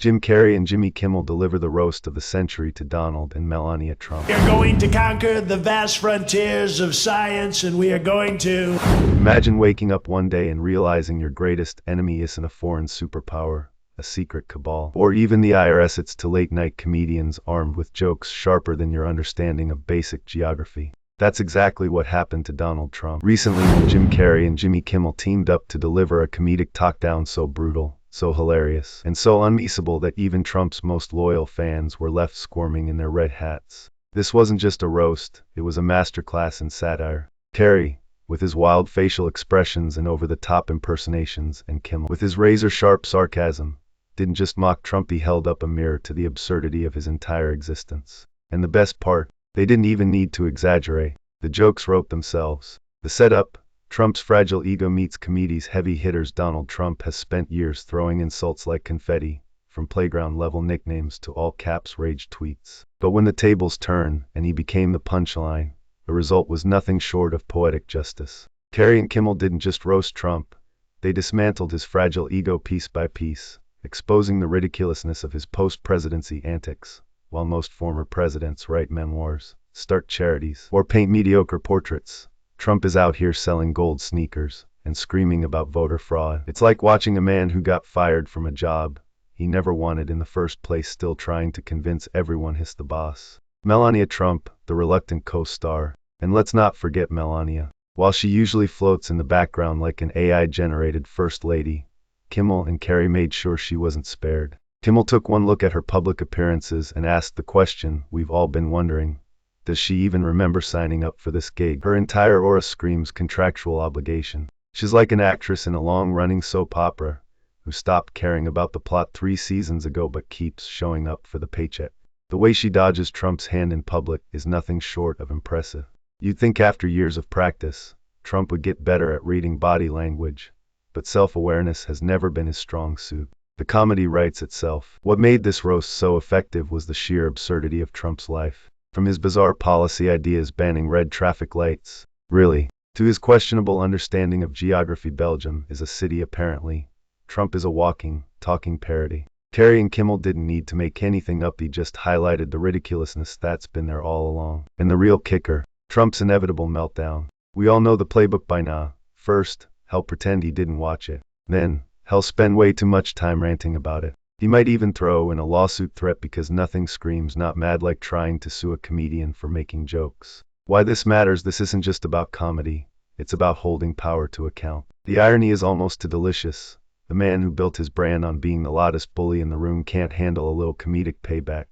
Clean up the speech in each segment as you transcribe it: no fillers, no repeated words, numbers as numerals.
Jim Carrey and Jimmy Kimmel deliver the roast of the century to Donald and Melania Trump. We are going to conquer the vast frontiers of science, and we are going to... Imagine waking up one day and realizing your greatest enemy isn't a foreign superpower, a secret cabal, or even the IRS. It's to late-night comedians armed with jokes sharper than your understanding of basic geography. That's exactly what happened to Donald Trump. Recently, when Jim Carrey and Jimmy Kimmel teamed up to deliver a comedic talkdown so brutal, so hilarious, and so unmissable that even Trump's most loyal fans were left squirming in their red hats. This wasn't just a roast, it was a masterclass in satire. Carrey, with his wild facial expressions and over-the-top impersonations, and Kimmel, with his razor-sharp sarcasm, didn't just mock Trump, he held up a mirror to the absurdity of his entire existence. And the best part, they didn't even need to exaggerate. The jokes wrote themselves. The setup: Trump's fragile ego meets comedy's heavy hitters. Donald Trump has spent years throwing insults like confetti, from playground-level nicknames to all-caps rage tweets. But when the tables turned and he became the punchline, the result was nothing short of poetic justice. Carrey and Kimmel didn't just roast Trump, they dismantled his fragile ego piece by piece, exposing the ridiculousness of his post-presidency antics. While most former presidents write memoirs, start charities, or paint mediocre portraits, Trump is out here selling gold sneakers and screaming about voter fraud. It's like watching a man who got fired from a job he never wanted in the first place still trying to convince everyone he's the boss. Melania Trump, the reluctant co-star. And let's not forget Melania. While she usually floats in the background like an AI-generated first lady, Kimmel and Carrey made sure she wasn't spared. Kimmel took one look at her public appearances and asked the question we've all been wondering. Does she even remember signing up for this gig? Her entire aura screams contractual obligation. She's like an actress in a long-running soap opera who stopped caring about the plot 3 seasons ago but keeps showing up for the paycheck. The way she dodges Trump's hand in public is nothing short of impressive. You'd think after years of practice, Trump would get better at reading body language, but self-awareness has never been his strong suit. The comedy writes itself. What made this roast so effective was the sheer absurdity of Trump's life. From his bizarre policy ideas banning red traffic lights, really, to his questionable understanding of geography. Belgium is a city apparently. Trump is a walking, talking parody. Carrey and Kimmel didn't need to make anything up, he just highlighted the ridiculousness that's been there all along. And the real kicker, Trump's inevitable meltdown. We all know the playbook by now. First, he'll pretend he didn't watch it. Then, he'll spend way too much time ranting about it. He might even throw in a lawsuit threat because nothing screams not mad like trying to sue a comedian for making jokes. Why this matters: this isn't just about comedy, it's about holding power to account. The irony is almost too delicious. The man who built his brand on being the loudest bully in the room can't handle a little comedic payback.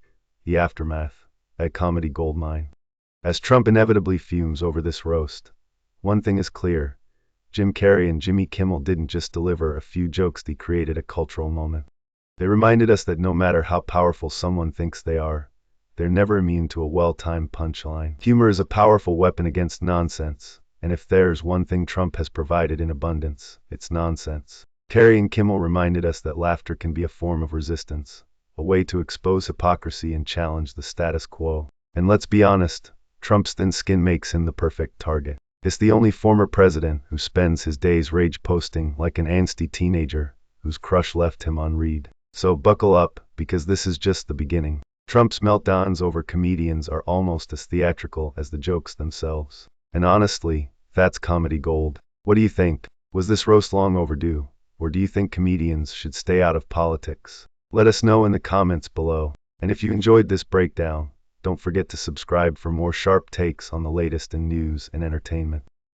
The aftermath, a comedy goldmine. As Trump inevitably fumes over this roast, one thing is clear: Jim Carrey and Jimmy Kimmel didn't just deliver a few jokes, they created a cultural moment. They reminded us that no matter how powerful someone thinks they are, they're never immune to a well-timed punchline. Humor is a powerful weapon against nonsense, and if there's one thing Trump has provided in abundance, it's nonsense. Carrey and Kimmel reminded us that laughter can be a form of resistance, a way to expose hypocrisy and challenge the status quo. And let's be honest, Trump's thin skin makes him the perfect target. It's the only former president who spends his days rage posting like an angsty teenager whose crush left him on read. So buckle up, because this is just the beginning. Trump's meltdowns over comedians are almost as theatrical as the jokes themselves. And honestly, that's comedy gold. What do you think? Was this roast long overdue? Or do you think comedians should stay out of politics? Let us know in the comments below. And if you enjoyed this breakdown, don't forget to subscribe for more sharp takes on the latest in news and entertainment.